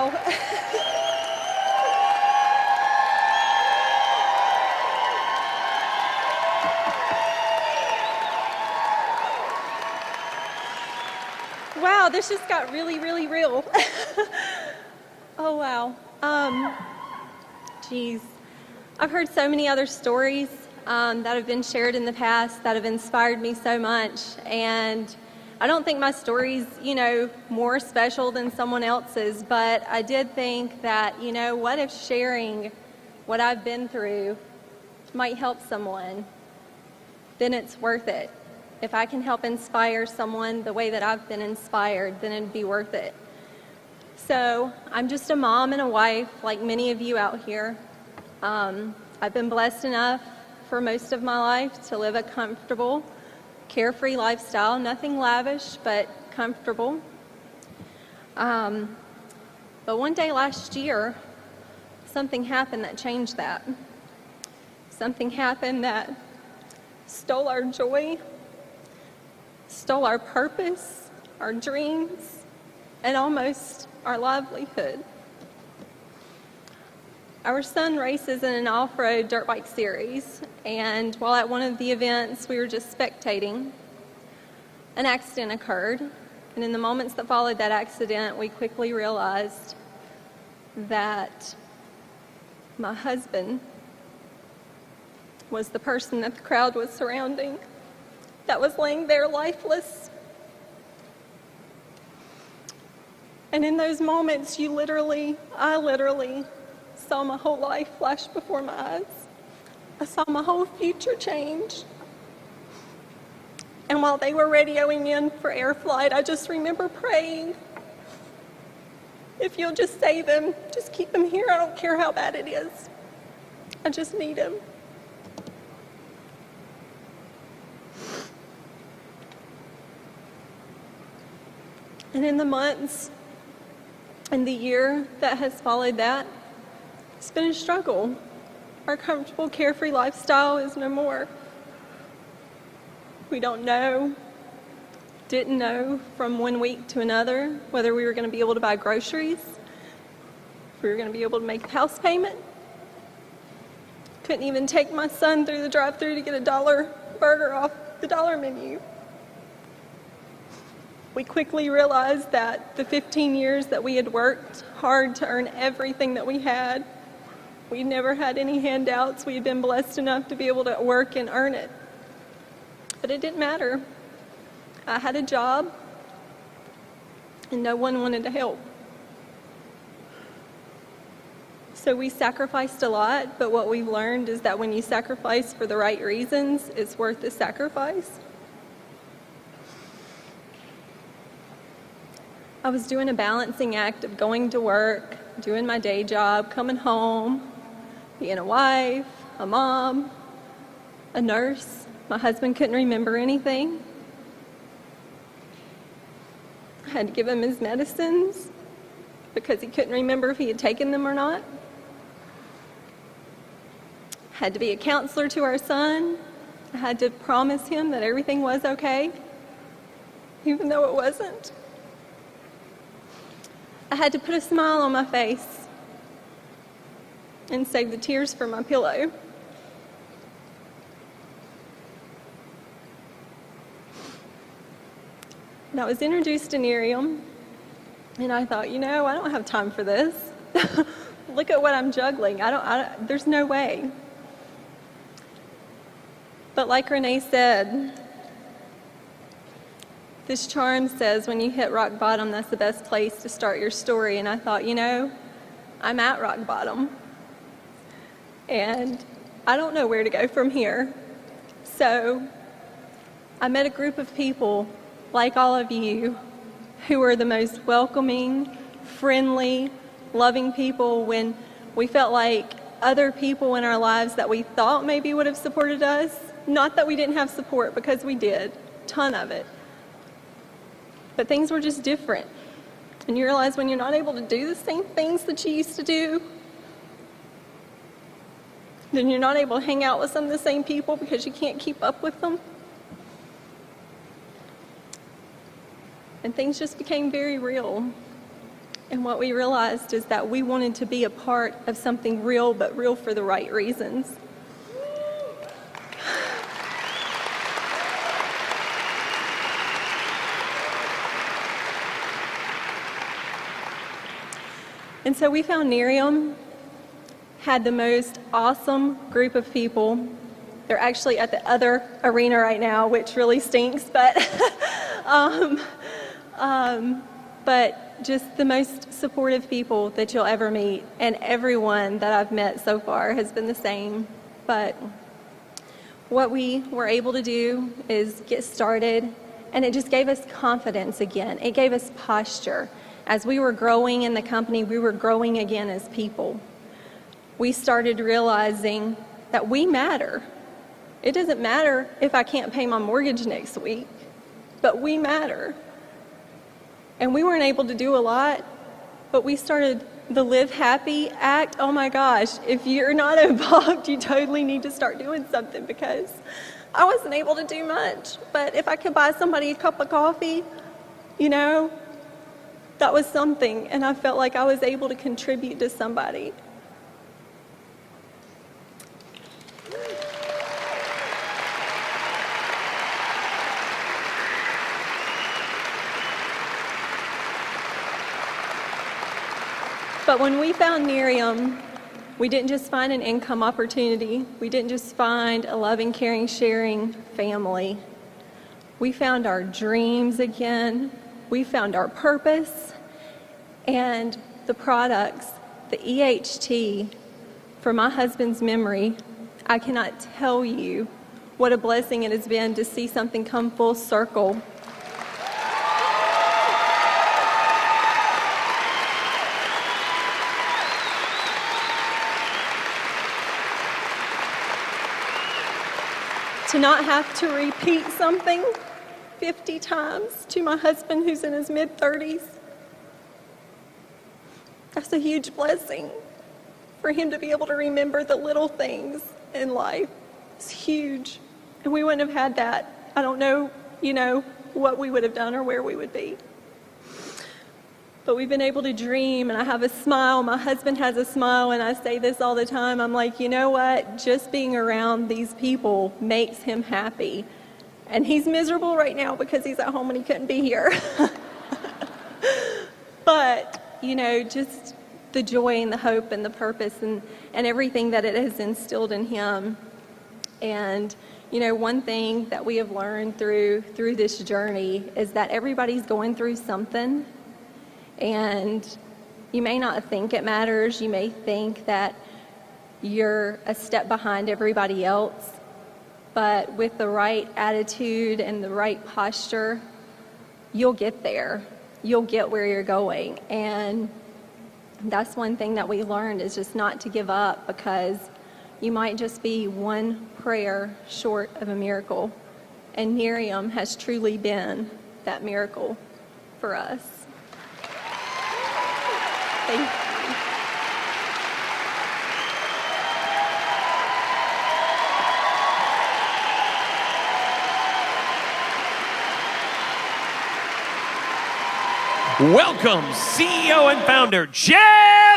Wow. Wow, this just got really, really real. Oh, wow. Geez. I've heard so many other stories that have been shared in the past that have inspired me so much. And I don't think my story's, more special than someone else's, but I did think that, what if sharing what I've been through might help someone? Then it's worth it. If I can help inspire someone the way that I've been inspired, then it'd be worth it. So I'm just a mom and a wife, like many of you out here. I've been blessed enough for most of my life to live a comfortable, carefree lifestyle, nothing lavish, but comfortable. But one day last year, something happened that changed that. Something happened that stole our joy, stole our purpose, our dreams, and almost our livelihood. Our son races in an off-road dirt bike series, and while at one of the events we were just spectating, an accident occurred. And in the moments that followed that accident, we quickly realized that my husband was the person that the crowd was surrounding, that was laying there lifeless. And in those moments, I literally saw my whole life flash before my eyes. I saw my whole future change. And while they were radioing in for air flight, I just remember praying, if you'll just save him, just keep him here. I don't care how bad it is. I just need him. And in the months and the year that has followed that, it's been a struggle. Our comfortable, carefree lifestyle is no more. We didn't know from one week to another whether we were going to be able to buy groceries, if we were going to be able to make the house payment. Couldn't even take my son through the drive-thru to get a $1 burger off the dollar menu. We quickly realized that the 15 years that we had worked hard to earn everything that we had, we never had any handouts. We had been blessed enough to be able to work and earn it. But it didn't matter. I had a job, and no one wanted to help. So we sacrificed a lot, but what we've learned is that when you sacrifice for the right reasons, it's worth the sacrifice. I was doing a balancing act of going to work, doing my day job, coming home, being a wife, a mom, a nurse. My husband couldn't remember anything. I had to give him his medicines because he couldn't remember if he had taken them or not. I had to be a counselor to our son. I had to promise him that everything was okay, even though it wasn't. I had to put a smile on my face and save the tears for my pillow. And I was introduced to Nerium, and I thought, I don't have time for this. Look at what I'm juggling. There's no way. But like Renee said, this charm says when you hit rock bottom, that's the best place to start your story. And I thought, I'm at rock bottom. And I don't know where to go from here. So I met a group of people like all of you who were the most welcoming, friendly, loving people when we felt like other people in our lives that we thought maybe would have supported us. Not that we didn't have support, because we did, a ton of it. But things were just different. And you realize when you're not able to do the same things that you used to do, then you're not able to hang out with some of the same people because you can't keep up with them. And things just became very real. And what we realized is that we wanted to be a part of something real, but real for the right reasons. And so we found Nerium had the most awesome group of people. They're actually at the other arena right now, which really stinks, but but just the most supportive people that you'll ever meet. And everyone that I've met so far has been the same. But what we were able to do is get started, and it just gave us confidence again. It gave us posture. As we were growing in the company, we were growing again as people. We started realizing that we matter. It doesn't matter if I can't pay my mortgage next week, but we matter. And we weren't able to do a lot, but we started the Live Happy Act. Oh my gosh, if you're not involved, you totally need to start doing something, because I wasn't able to do much. But if I could buy somebody a cup of coffee, that was something, and I felt like I was able to contribute to somebody. But when we found Nerium, we didn't just find an income opportunity. We didn't just find a loving, caring, sharing family. We found our dreams again. We found our purpose. And the products, the EHT, for my husband's memory, I cannot tell you what a blessing it has been to see something come full circle. To not have to repeat something 50 times to my husband who's in his mid-30s. That's a huge blessing. For him to be able to remember the little things in life is huge. And we wouldn't have had that. I don't know, what we would have done or where we would be. But we've been able to dream, and I have a smile. My husband has a smile, and I say this all the time. I'm like, you know what? Just being around these people makes him happy. And he's miserable right now because he's at home and he couldn't be here. But, just the joy and the hope and the purpose and everything that it has instilled in him. And, one thing that we have learned through this journey is that everybody's going through something. And you may not think it matters. You may think that you're a step behind everybody else. But with the right attitude and the right posture, you'll get there. You'll get where you're going. And that's one thing that we learned, is just not to give up, because you might just be one prayer short of a miracle. And Nerium has truly been that miracle for us. Thank you. Welcome, CEO and founder, Jay